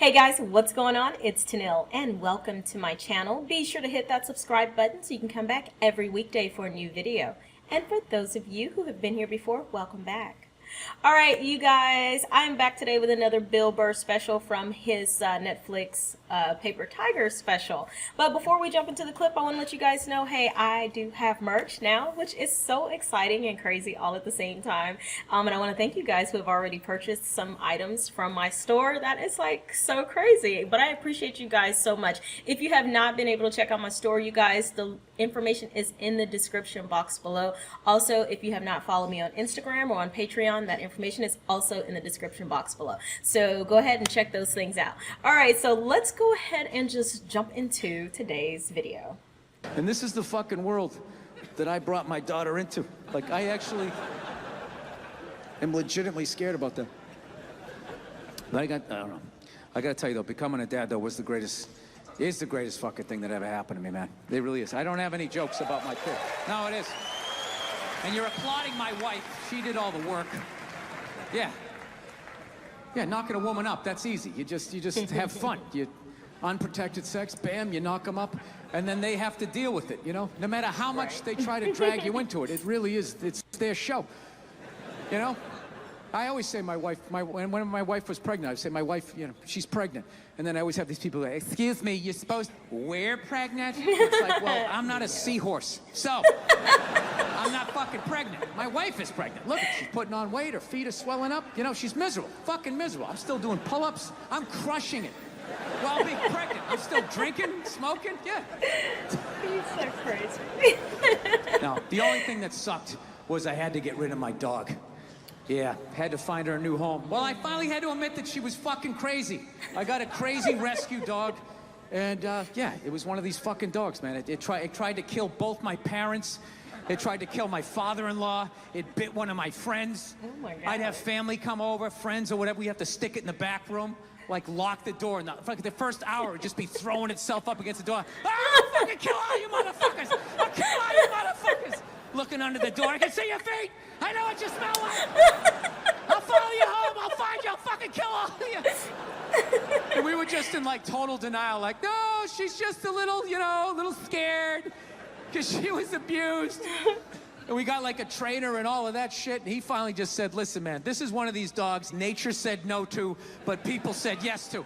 Hey guys, what's going on? It's Tennille and welcome to my channel. Be sure to hit that subscribe button so you can come back every weekday for a new video. And for those of you who have been here before, welcome back. Alright, you guys, I'm back today with another Bill Burr special from his Netflix Paper Tiger special. But before we jump into the clip, I want to let you guys know, hey, I do have merch now, which is so exciting and crazy all at the same time. And I want to thank you guys who have already purchased some items from my store. That is like so crazy, but I appreciate you guys so much. If you have not been able to check out my store, you guys, the information is in the description box below. Also, if you have not followed me on Instagram or on Patreon, that information is also in the description box below. So go ahead and check those things out. All right, so let's go ahead and just jump into today's video. And this is the fucking world that I brought my daughter into. Like, I actually am legitimately scared about that. But I don't know. I gotta tell you though, becoming a dad though was the greatest, is the greatest fucking thing that ever happened to me, man. It really is. I don't have any jokes about my kid. No, it is. And you're applauding my wife. She did all the work. Yeah. Yeah, knocking a woman up, that's easy. You just have fun. You unprotected sex, bam, you knock them up, and then they have to deal with it, you know? No matter how much they try to drag you into it, it really is, it's their show. You know? I always say my wife, when my wife was pregnant, I would say my wife, you know, she's pregnant. And then I always have these people like, excuse me, you're supposed, we're pregnant? It's like, well, I'm not a seahorse, so I'm not fucking pregnant. My wife is pregnant. Look, she's putting on weight, her feet are swelling up. You know, she's miserable, fucking miserable. I'm still doing pull-ups. I'm crushing it while being pregnant. I'm still drinking, smoking, yeah. You're so crazy. Now, the only thing that sucked was I had to get rid of my dog. Yeah, had to find her a new home. Well, I finally had to admit that she was fucking crazy. I got a crazy rescue dog, and yeah, it was one of these fucking dogs, man. It tried to kill both my parents. It tried to kill my father-in-law. It bit one of my friends. Oh my God. I'd have family come over, friends or whatever. We have to stick it in the back room, like lock the door. And the first hour, it would just be throwing itself up against the door. Ah, I'll fucking kill all you motherfuckers! I'll kill all you motherfuckers! Looking under the door, I can see your feet! I know what you smell like! I'll follow you home, I'll find you, I'll fucking kill all of you! And we were just in like total denial, like, no, she's just a little, you know, a little scared, because she was abused. And we got like a trainer and all of that shit, and he finally just said, listen, man, this is one of these dogs nature said no to, but people said yes to.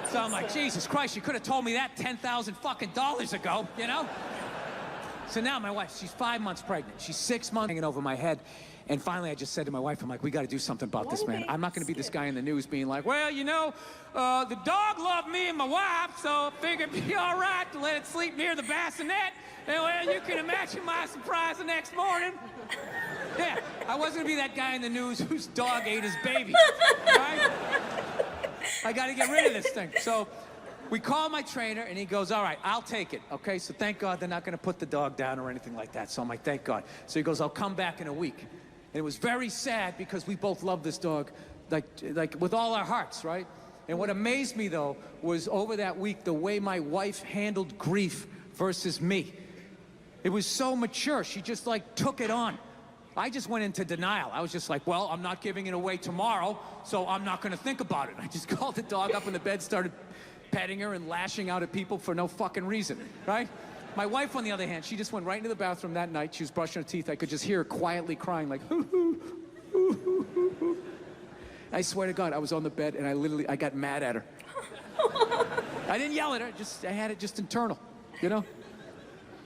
So I'm like, Jesus Christ, you could have told me that 10,000 fucking dollars ago, you know? So now my wife, she's 5 months pregnant. She's 6 months hanging over my head. And finally, I just said to my wife, I'm like, we got to do something about this, man. I'm not going to be this guy in the news being like, well, you know, the dog loved me and my wife, so I figured it'd be all right to let it sleep near the bassinet. And, well, you can imagine my surprise the next morning. Yeah, I wasn't going to be that guy in the news whose dog ate his baby, right? I got to get rid of this thing. So we call my trainer, and he goes, all right, I'll take it, okay? So thank God they're not going to put the dog down or anything like that. So I'm like, thank God. So he goes, I'll come back in a week. And it was very sad because we both love this dog, like with all our hearts, right? And what amazed me, though, was over that week, the way my wife handled grief versus me. It was so mature. She just, like, took it on. I just went into denial. I was just like, well, I'm not giving it away tomorrow, so I'm not going to think about it. I just called the dog up in the bed, started petting her and lashing out at people for no fucking reason, right? My wife, on the other hand, she just went right into the bathroom that night. She was brushing her teeth. I could just hear her quietly crying, like, hoo, hoo, hoo, hoo, hoo, hoo. I swear to God, I was on the bed, and I got mad at her. I didn't yell at her, I had it just internal, you know?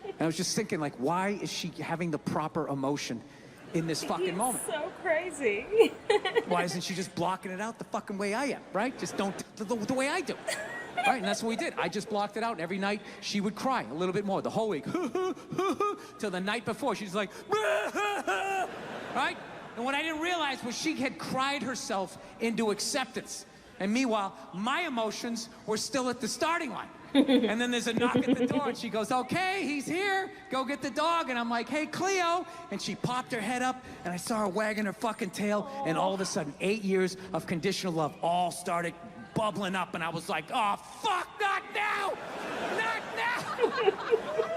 And I was just thinking, like, why is she having the proper emotion in this fucking moment? So crazy. Why isn't she just blocking it out the fucking way I am, right? Just don't, the way I do. Right, and that's what we did. I just blocked it out, and every night she would cry a little bit more, the whole week. Till the night before, she's like, right? And what I didn't realize was she had cried herself into acceptance. And meanwhile, my emotions were still at the starting line. And then there's a knock at the door, and she goes, okay, he's here. Go get the dog. And I'm like, hey, Cleo. And she popped her head up, and I saw her wagging her fucking tail. And all of a sudden, 8 years of conditional love all started bubbling up, and I was like, oh, fuck, not now! Not now!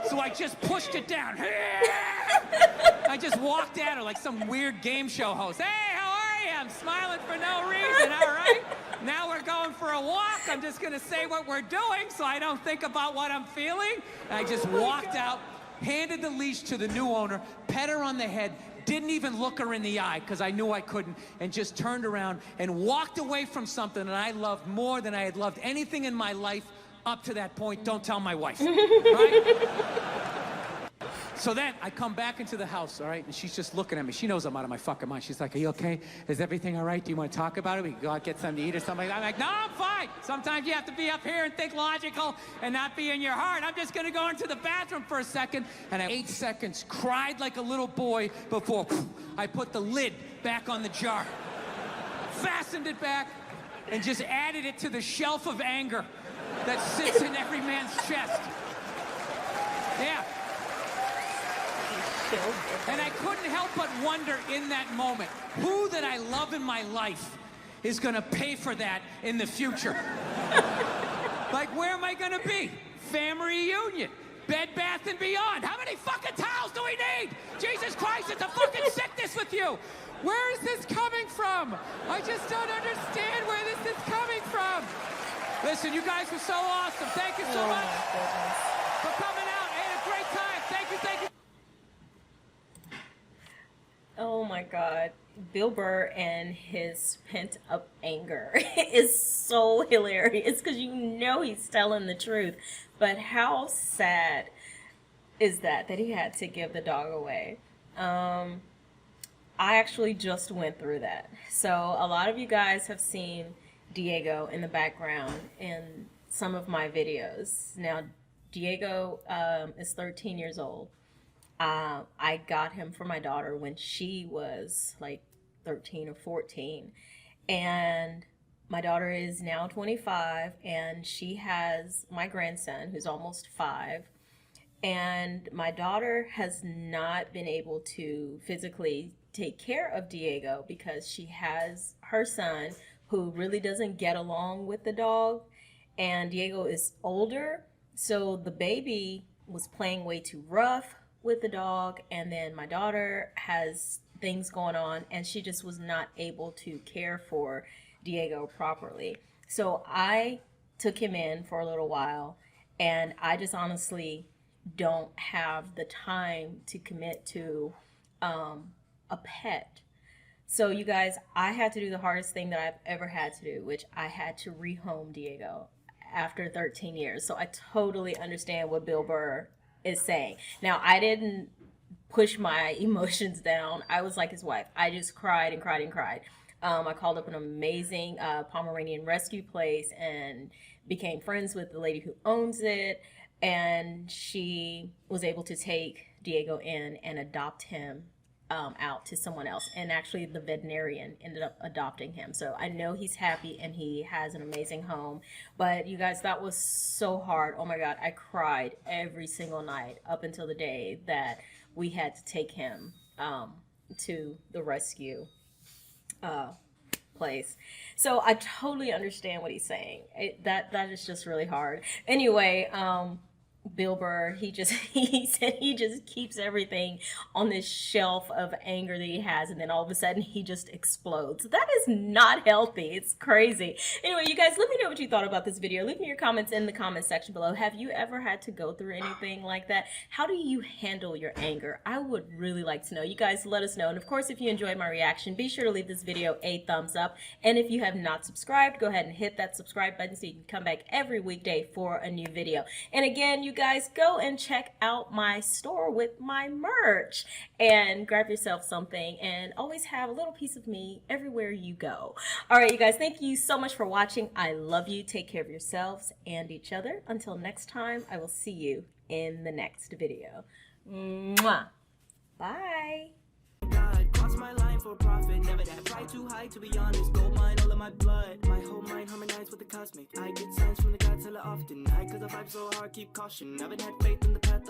So I just pushed it down. I just walked at her like some weird game show host. Hey, how are you? I'm smiling for no reason, all right? Now we're we're going for a walk. I'm just going to say what we're doing so I don't think about what I'm feeling. And I just walked out, handed the leash to the new owner, pet her on the head, didn't even look her in the eye because I knew I couldn't, and just turned around and walked away from something that I loved more than I had loved anything in my life up to that point. Don't tell my wife, right? So then I come back into the house, all right, and she's just looking at me. She knows I'm out of my fucking mind. She's like, are you okay? Is everything all right? Do you want to talk about it? We can go out, get something to eat or something like that. I'm like, no, I'm fine. Sometimes you have to be up here and think logical and not be in your heart. I'm just going to go into the bathroom for a second. And I 8 seconds cried like a little boy before I put the lid back on the jar, fastened it back, and just added it to the shelf of anger that sits in every man's chest. Yeah. And I couldn't help but wonder in that moment, who that I love in my life is gonna pay for that in the future? Like, where am I gonna be? Family reunion, Bed Bath & Beyond. How many fucking towels do we need? Jesus Christ, it's a fucking sickness with you. Where is this coming from? I just don't understand where this is coming from. Listen, you guys were so awesome. Thank you so much for coming out. I had a great time. Thank you, thank you. Oh my God. Bill Burr and his pent up anger is so hilarious because you know he's telling the truth. But how sad is that he had to give the dog away? I actually just went through that. So a lot of you guys have seen Diego in the background in some of my videos. Now, Diego is 13 years old. I got him for my daughter when she was like 13 or 14. And my daughter is now 25 and she has my grandson who's almost 5. And my daughter has not been able to physically take care of Diego because she has her son who really doesn't get along with the dog. And Diego is older, so the baby was playing way too rough with the dog, and then my daughter has things going on and she just was not able to care for Diego properly. So I took him in for a little while, and I just honestly don't have the time to commit to a pet. So you guys, I had to do the hardest thing that I've ever had to do, which I had to rehome Diego after 13 years. So I totally understand what Bill Burr is saying. Now, I didn't push my emotions down. I was like his wife. I just cried and cried and cried. I called up an amazing Pomeranian rescue place and became friends with the lady who owns it. And she was able to take Diego in and adopt him out to someone else. And actually the veterinarian ended up adopting him. So I know he's happy and he has an amazing home. But you guys, that was so hard. Oh my God, I cried every single night up until the day that we had to take him to the rescue place. So I totally understand what he's saying. That is just really hard. Anyway, Bill Burr, he said he just keeps everything on this shelf of anger that he has, and then all of a sudden he just explodes. That is not healthy. It's crazy. Anyway, you guys, let me know what you thought about this video. Leave me your comments in the comment section below. Have you ever had to go through anything like that? How do you handle your anger? I would really like to know. You guys let us know. And of course, if you enjoyed my reaction, be sure to leave this video a thumbs up. And if you have not subscribed, go ahead and hit that subscribe button so you can come back every weekday for a new video. And again, you guys, go and check out my store with my merch and grab yourself something, and always have a little piece of me everywhere you go. All right, you guys, thank you so much for watching. I love you. Take care of yourselves and each other. Until next time, I will see you in the next video. Mwah. Bye. Cross my line for profit, never that fly too high, to be honest. Gold mine all in my blood, my whole mind harmonized with the cosmic. I get signs from the gods hella often, cause the vibe so hard, keep caution. I've had faith in the path